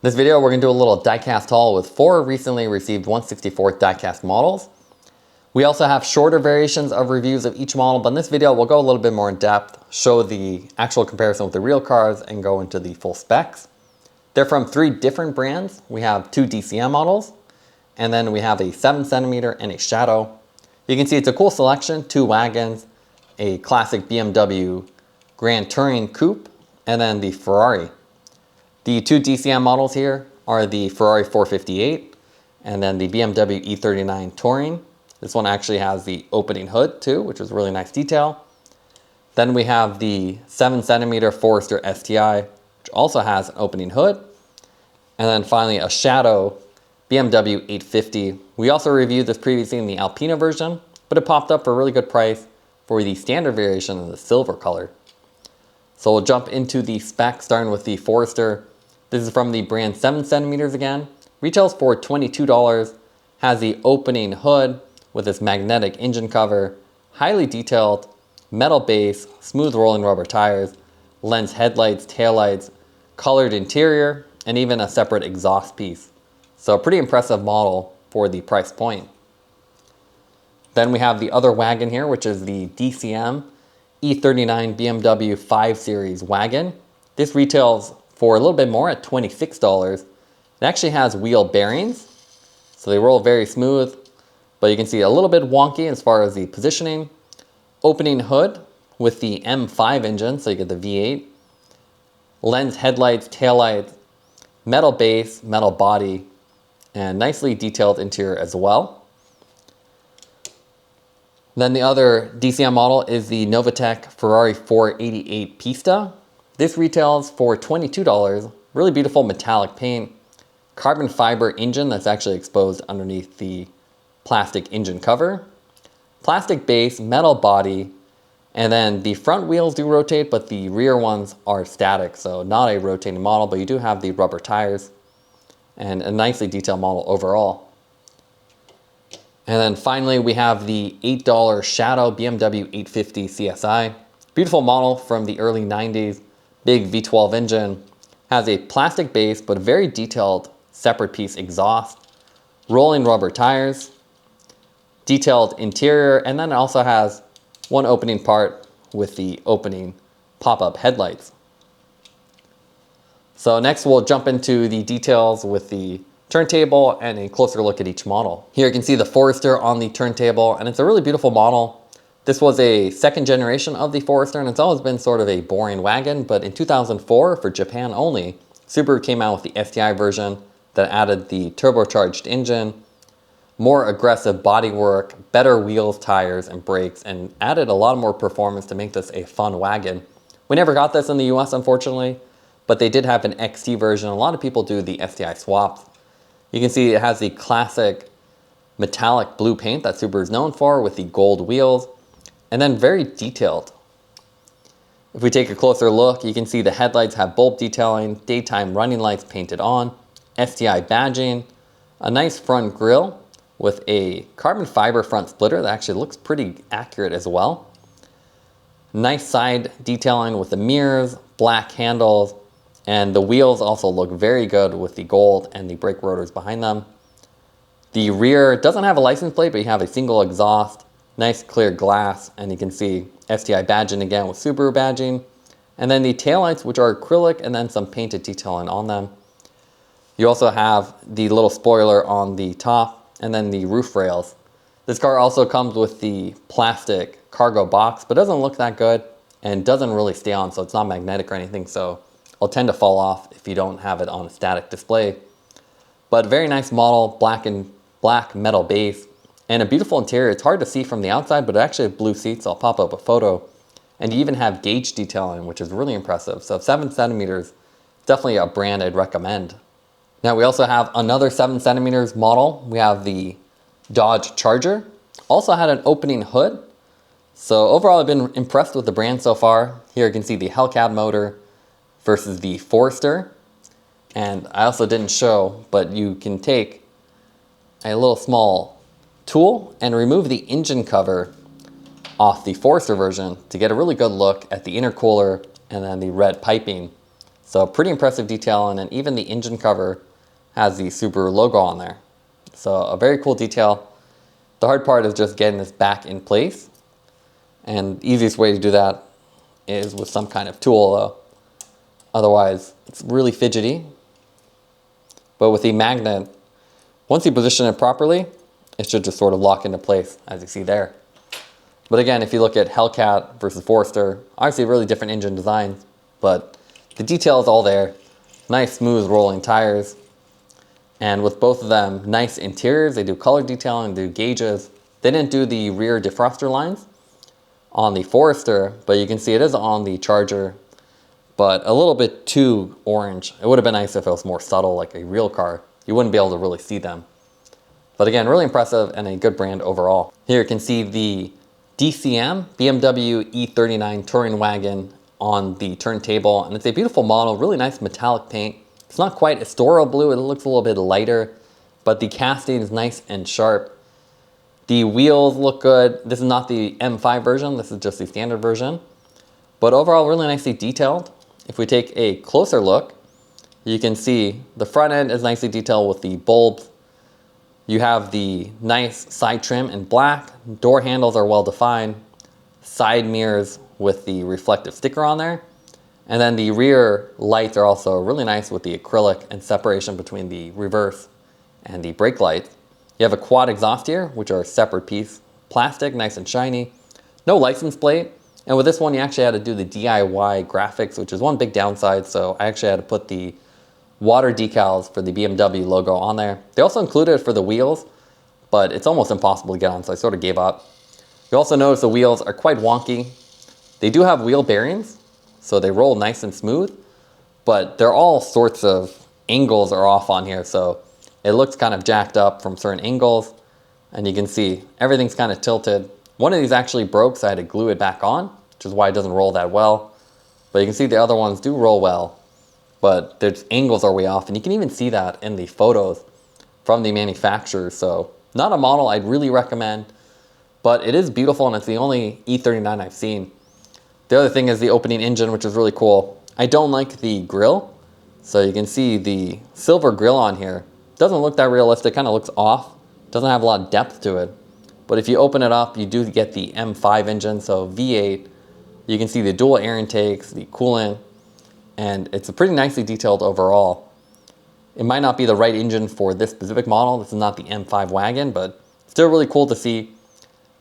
This video, we're gonna do a little diecast haul with 4 recently received 1/64 diecast models. We also have shorter variations of reviews of each model, but in this video, we'll go a little bit more in depth, show the actual comparison with the real cars, and go into the full specs. They're from 3 different brands. We have 2 DCM models, and then we have a 7cm and a Shadow. You can see it's a cool selection, 2 wagons, a classic BMW Grand Touring Coupe, and then the Ferrari. The 2 DCM models here are the Ferrari 458 and then the BMW E39 Touring. This one actually has the opening hood too, which is really nice detail. Then we have the 7cm Forester STi, which also has an opening hood. And then finally a Shadow BMW 850. We also reviewed this previously in the Alpina version, but it popped up for a really good price for the standard variation in the silver color. So we'll jump into the specs, starting with the Forester. This is from the brand 7cm again. Retails for $22. Has the opening hood with this magnetic engine cover, highly detailed, metal base, smooth rolling rubber tires, lens headlights, taillights, colored interior, and even a separate exhaust piece. So a pretty impressive model for the price point. Then we have the other wagon here, which is the DCM E39 BMW 5 Series Wagon. This retails for a little bit more at $26. It actually has wheel bearings, so they roll very smooth, but you can see a little bit wonky as far as the positioning. Opening hood with the M5 engine, so you get the V8. Lens headlights, taillights, metal base, metal body, and nicely detailed interior as well. Then the other DCM model is the Novitec Ferrari 488 Pista. This retails for $22. Really beautiful metallic paint, carbon fiber engine that's actually exposed underneath the plastic engine cover, plastic base, metal body, and then the front wheels do rotate, but the rear ones are static, so not a rotating model, but you do have the rubber tires and a nicely detailed model overall. And then finally, we have the $8 Shadow BMW 850CSI. Beautiful model from the early 90s, big V12 engine, has a plastic base, but a very detailed separate piece exhaust, rolling rubber tires, detailed interior, and then it also has one opening part with the opening pop-up headlights. So next we'll jump into the details with the turntable and a closer look at each model. Here you can see the Forester on the turntable, and it's a really beautiful model. This was a 2nd generation of the Forester, and it's always been sort of a boring wagon, but in 2004, for Japan only, Subaru came out with the STi version that added the turbocharged engine, more aggressive bodywork, better wheels, tires, and brakes, and added a lot more performance to make this a fun wagon. We never got this in the US, unfortunately, but they did have an XT version. A lot of people do the STi swaps. You can see it has the classic metallic blue paint that Subaru is known for with the gold wheels, and then very detailed. If we take a closer look, you can see the headlights have bulb detailing, daytime running lights painted on, STi badging, a nice front grille with a carbon fiber front splitter that actually looks pretty accurate as well. Nice side detailing with the mirrors, black handles, and the wheels also look very good with the gold and the brake rotors behind them. The rear doesn't have a license plate, but you have a single exhaust, nice clear glass, and you can see STi badging again with Subaru badging. And then the taillights, which are acrylic, and then some painted detailing on them. You also have the little spoiler on the top, and then the roof rails. This car also comes with the plastic cargo box, but doesn't look that good and doesn't really stay on, so it's not magnetic or anything, so it'll tend to fall off if you don't have it on a static display. But very nice model, black metal base, and a beautiful interior. It's hard to see from the outside, but it actually has blue seats. I'll pop up a photo. And you even have gauge detailing, which is really impressive. So 7cm, definitely a brand I'd recommend. Now we also have another 7cm model. We have the Dodge Charger. Also had an opening hood. So overall, I've been impressed with the brand so far. Here you can see the Hellcat motor versus the Forester. And I also didn't show, but you can take a little small tool and remove the engine cover off the Forester version to get a really good look at the intercooler and then the red piping. So pretty impressive detail, and then even the engine cover has the Subaru logo on there. So a very cool detail. The hard part is just getting this back in place. And the easiest way to do that is with some kind of tool though. Otherwise, it's really fidgety. But with the magnet, once you position it properly, it should just sort of lock into place, as you see there. But again, if you look at Hellcat versus Forester, obviously really different engine designs, but the detail is all there. Nice, smooth, rolling tires. And with both of them, nice interiors. They do color detailing, they do gauges. They didn't do the rear defroster lines on the Forester, but you can see it is on the Charger, but a little bit too orange. It would have been nice if it was more subtle, like a real car. You wouldn't be able to really see them. But again, really impressive and a good brand overall. Here you can see the DCM BMW E39 Touring Wagon on the turntable, and it's a beautiful model, really nice metallic paint. It's not quite Astoria blue, it looks a little bit lighter, but the casting is nice and sharp. The wheels look good. This is not the M5 version, this is just the standard version. But overall, really nicely detailed. If we take a closer look, you can see the front end is nicely detailed with the bulbs. You have the nice side trim in black. Door handles are well defined. Side mirrors with the reflective sticker on there. And then the rear lights are also really nice with the acrylic and separation between the reverse and the brake lights. You have a quad exhaust here, which are a separate piece. Plastic, nice and shiny. No license plate. And with this one, you actually had to do the DIY graphics, which is one big downside. So I actually had to put the water decals for the BMW logo on there. They also included it for the wheels, but it's almost impossible to get on, so I sort of gave up. You also notice the wheels are quite wonky. They do have wheel bearings, so they roll nice and smooth, but they're all sorts of angles are off on here, so it looks kind of jacked up from certain angles, and you can see everything's kind of tilted. One of these actually broke, so I had to glue it back on, which is why it doesn't roll that well. But you can see the other ones do roll well, but their angles are way off, and you can even see that in the photos from the manufacturer. So not a model I'd really recommend, but it is beautiful, and it's the only E39 I've seen. The other thing is the opening engine, which is really cool. I don't like the grille, so you can see the silver grille on here. Doesn't look that realistic, kind of looks off. Doesn't have a lot of depth to it. But if you open it up, you do get the M5 engine, so V8. You can see the dual air intakes, the coolant, and it's a pretty nicely detailed overall. It might not be the right engine for this specific model. This is not the M5 wagon, but still really cool to see.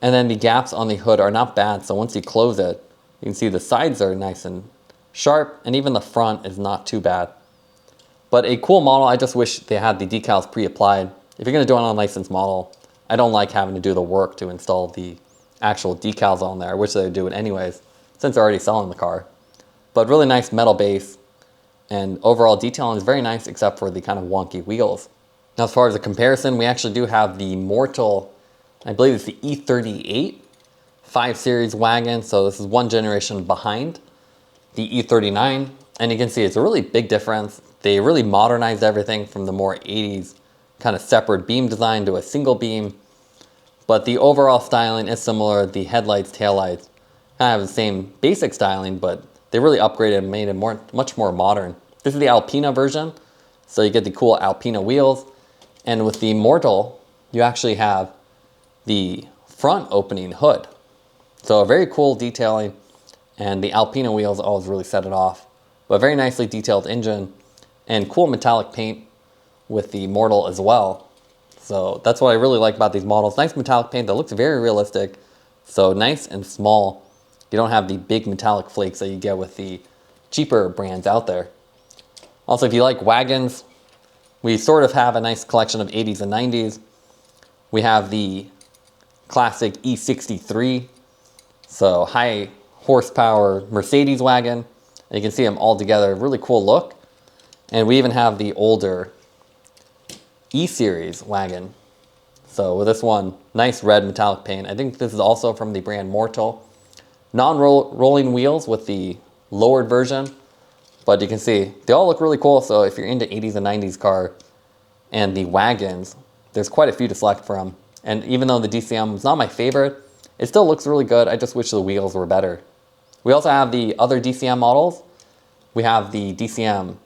And then the gaps on the hood are not bad, so once you close it, you can see the sides are nice and sharp, and even the front is not too bad. But a cool model. I just wish they had the decals pre-applied. If you're going to do it on a licensed model, I don't like having to do the work to install the actual decals on there. I wish they would do it anyways, since they're already selling the car. But really nice metal base, and overall detailing is very nice except for the kind of wonky wheels. Now as far as the comparison, we actually do have the Mortal, I believe it's the E38 5 Series Wagon, so this is one generation behind the E39, and you can see it's a really big difference. They really modernized everything from the more 80s kind of separate beam design to a single beam, but the overall styling is similar. The headlights, taillights kind of have the same basic styling, but they really upgraded and made it much more modern. This is the Alpina version, so you get the cool Alpina wheels. And with the Mortal, you actually have the front opening hood. So a very cool detailing, and the Alpina wheels always really set it off. But very nicely detailed engine, and cool metallic paint with the Mortal as well. So that's what I really like about these models. Nice metallic paint that looks very realistic. So nice and small. You don't have the big metallic flakes that you get with the cheaper brands out there. Also, if you like wagons, we sort of have a nice collection of 80s and 90s. We have the classic E63, so high horsepower Mercedes wagon. And you can see them all together, really cool look. And we even have the older E-Series wagon. So with this one, nice red metallic paint. I think this is also from the brand Mortal. Non-rolling wheels with the lowered version, but you can see they all look really cool. So if you're into 80s and 90s car and the wagons, there's quite a few to select from. And even though the DCM is not my favorite, it still looks really good. I just wish the wheels were better. We also have the other DCM models, we have the DCM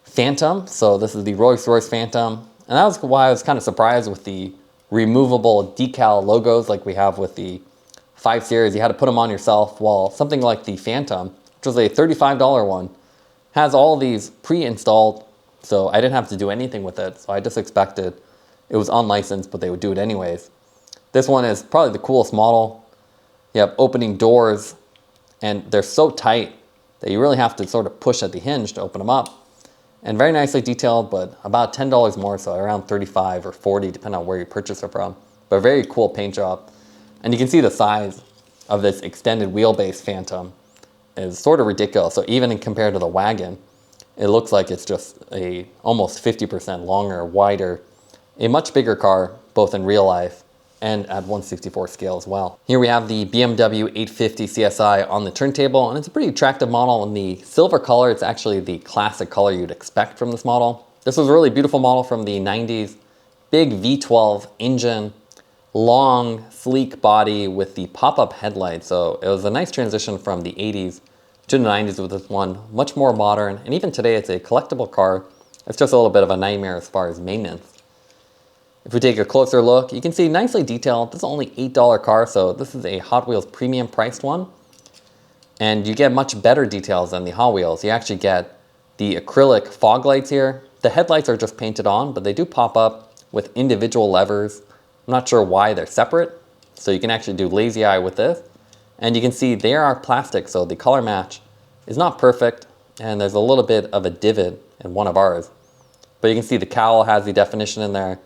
Phantom. So this is the Rolls-Royce Phantom. And that was why I was kind of surprised with the removable decal logos like we have with the 5 Series. You had to put them on yourself, while something like the Phantom, which was a $35 one, has all these pre-installed, so I didn't have to do anything with it. So I just expected it was unlicensed, but they would do it anyways. This one is probably the coolest model. You have opening doors, and they're so tight that you really have to sort of push at the hinge to open them up. And very nicely detailed, but about $10 more, so around 35 or 40, depending on where you purchase it from. But a very cool paint job. And you can see the size of this extended wheelbase Phantom is sort of ridiculous. So even compared to the Wagon, it looks like it's just a almost 50% longer, wider, a much bigger car, both in real life and at 1/64 scale as well. Here we have the BMW 850CSI on the turntable, and it's a pretty attractive model in the silver color. It's actually the classic color you'd expect from this model. This was a really beautiful model from the 90s. Big V12 engine, long, sleek body with the pop-up headlights. So it was a nice transition from the 80s to the 90s with this one, much more modern. And even today, it's a collectible car. It's just a little bit of a nightmare as far as maintenance. If we take a closer look, you can see nicely detailed. This is only $8 car, so this is a Hot Wheels premium priced one. And you get much better details than the Hot Wheels. You actually get the acrylic fog lights here. The headlights are just painted on, but they do pop up with individual levers. I'm not sure why they're separate. So you can actually do lazy eye with this. And you can see they are plastic, so the color match is not perfect. And there's a little bit of a divot in one of ours. But you can see the cowl has the definition in there.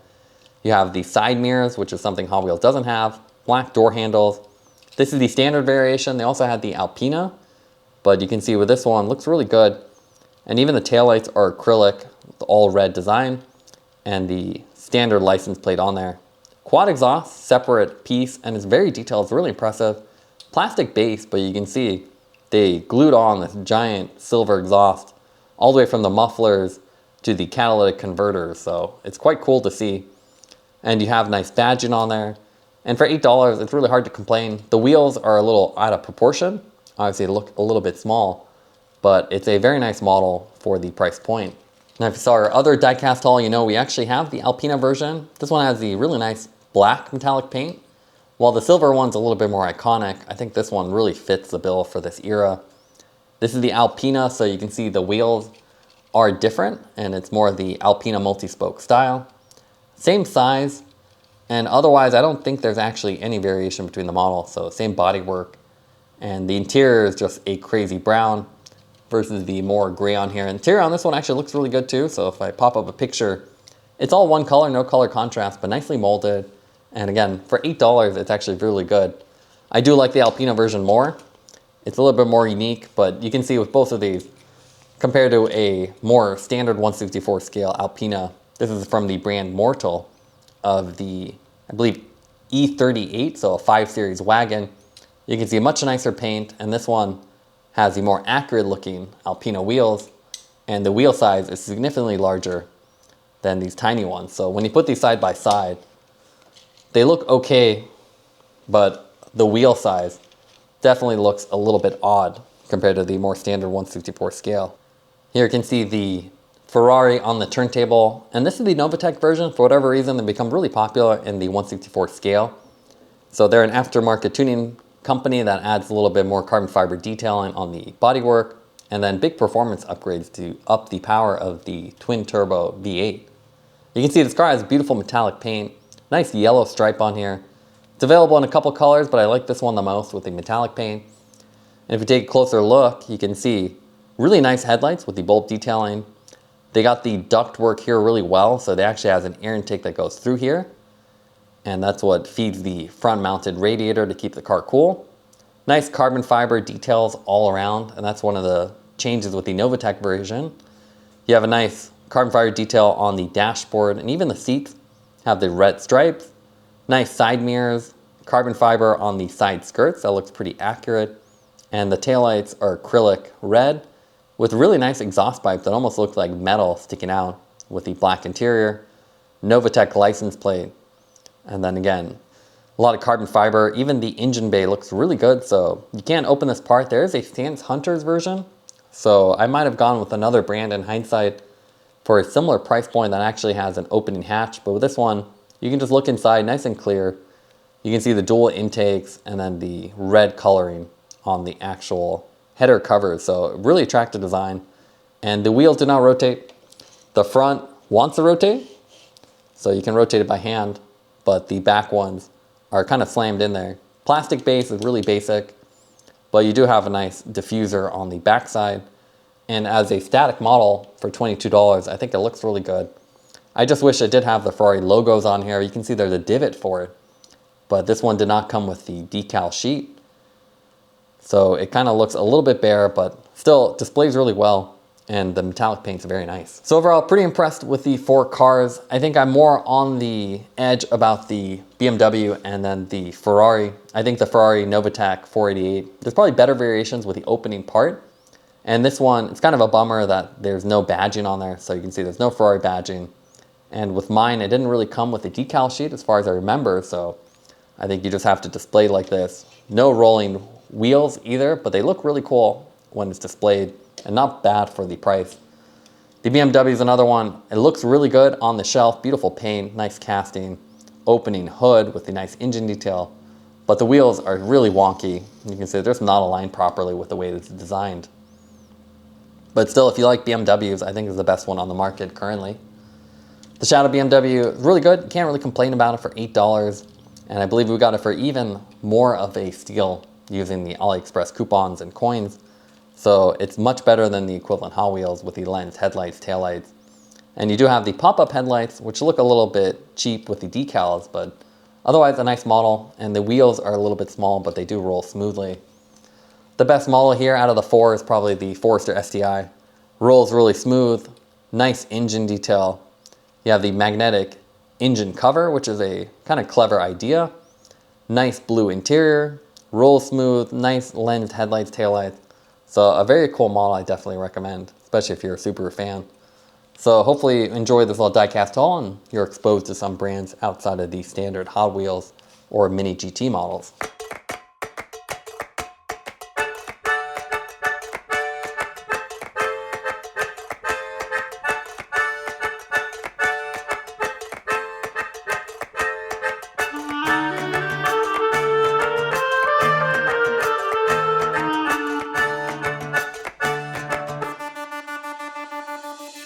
You have the side mirrors, which is something Hot Wheels doesn't have. Black door handles. This is the standard variation. They also had the Alpina, but you can see with this one, looks really good. And even the taillights are acrylic with all red design and the standard license plate on there. Quad exhaust, separate piece, and it's very detailed. It's really impressive. Plastic base, but you can see they glued on this giant silver exhaust all the way from the mufflers to the catalytic converters. So it's quite cool to see. And you have nice badging on there. And for $8, it's really hard to complain. The wheels are a little out of proportion. Obviously, they look a little bit small, but it's a very nice model for the price point. Now, if you saw our other diecast haul, you know we actually have the Alpina version. This one has the really nice black metallic paint, while the silver one's a little bit more iconic. I think this one really fits the bill for this era. This is the Alpina, so you can see the wheels are different, and it's more the Alpina multi-spoke style. Same size, and otherwise I don't think there's actually any variation between the models. So same bodywork, and the interior is just a crazy brown versus the more gray on here. Interior on this one actually looks really good too. So if I pop up a picture, it's all one color, no color contrast, but nicely molded. And again, for $8, it's actually really good. I do like the Alpina version more. It's a little bit more unique, but you can see with both of these, compared to a more standard 1/64 scale Alpina, this is from the brand Mortal of the, I believe, E38, so a 5 Series Wagon. You can see a much nicer paint, and this one has the more accurate looking Alpina wheels, and the wheel size is significantly larger than these tiny ones. So when you put these side by side, they look okay, but the wheel size definitely looks a little bit odd compared to the more standard 1/64 scale. Here you can see the Ferrari on the turntable, and this is the Novitec version. For whatever reason, they become really popular in the 1/64 scale. So they're an aftermarket tuning company that adds a little bit more carbon fiber detailing on the bodywork, and then big performance upgrades to up the power of the twin turbo V8. You can see this car has beautiful metallic paint, nice yellow stripe on here. It's available in a couple colors, but I like this one the most with the metallic paint. And if you take a closer look, you can see really nice headlights with the bulb detailing. They got the ductwork here really well, so they actually has an air intake that goes through here. And that's what feeds the front mounted radiator to keep the car cool. Nice carbon fiber details all around, and that's one of the changes with the Novitec version. You have a nice carbon fiber detail on the dashboard, and even the seats have the red stripes. Nice side mirrors, carbon fiber on the side skirts, that looks pretty accurate. And the taillights are acrylic red with really nice exhaust pipes that almost look like metal sticking out with the black interior. Novitec license plate. And then again, a lot of carbon fiber. Even the engine bay looks really good, so you can't open this part. There is a Stance Hunters version, So I might have gone with another brand in hindsight for a similar price point that actually has an opening hatch. But with this one, you can just look inside nice and clear. You can see the dual intakes and then the red coloring on the actual header covers. So really attractive design. And the wheels do not rotate. The front wants to rotate, so you can rotate it by hand, but the back ones are kind of slammed in there. Plastic base is really basic, but you do have a nice diffuser on the back side. And as a static model for $22, I think it looks really good. I just wish it did have the Ferrari logos on here. You can see there's a divot for it, but this one did not come with the decal sheet. So it kind of looks a little bit bare, but still displays really well. And the metallic paint's very nice. So overall, pretty impressed with the 4 cars. I think I'm more on the edge about the BMW and then the Ferrari. I think the Ferrari Novitec 488, there's probably better variations with the opening part. And this one, it's kind of a bummer that there's no badging on there. So you can see there's no Ferrari badging. And with mine, it didn't really come with a decal sheet as far as I remember. So I think you just have to display like this. No rolling wheels either, but they look really cool when it's displayed. And not bad for the price. The BMW is another one. It looks really good on the shelf. Beautiful paint, nice casting, opening hood with the nice engine detail. But the wheels are really wonky. You can see they're just not aligned properly with the way it's designed. But still, if you like BMWs, I think it's the best one on the market currently. The Shadow BMW is really good. You can't really complain about it for $8. And I believe we got it for even more of a steal using the AliExpress coupons and coins. So it's much better than the equivalent Hot Wheels with the lens, headlights, taillights. And you do have the pop-up headlights, which look a little bit cheap with the decals, but otherwise a nice model. And the wheels are a little bit small, but they do roll smoothly. The best model here out of the 4 is probably the Forester STi. Rolls really smooth, nice engine detail. You have the magnetic engine cover, which is a kind of clever idea. Nice blue interior, rolls smooth, nice lens, headlights, taillights. So a very cool model I definitely recommend, especially if you're a Subaru fan. So hopefully you enjoy this little diecast haul and you're exposed to some brands outside of the standard Hot Wheels or mini GT models.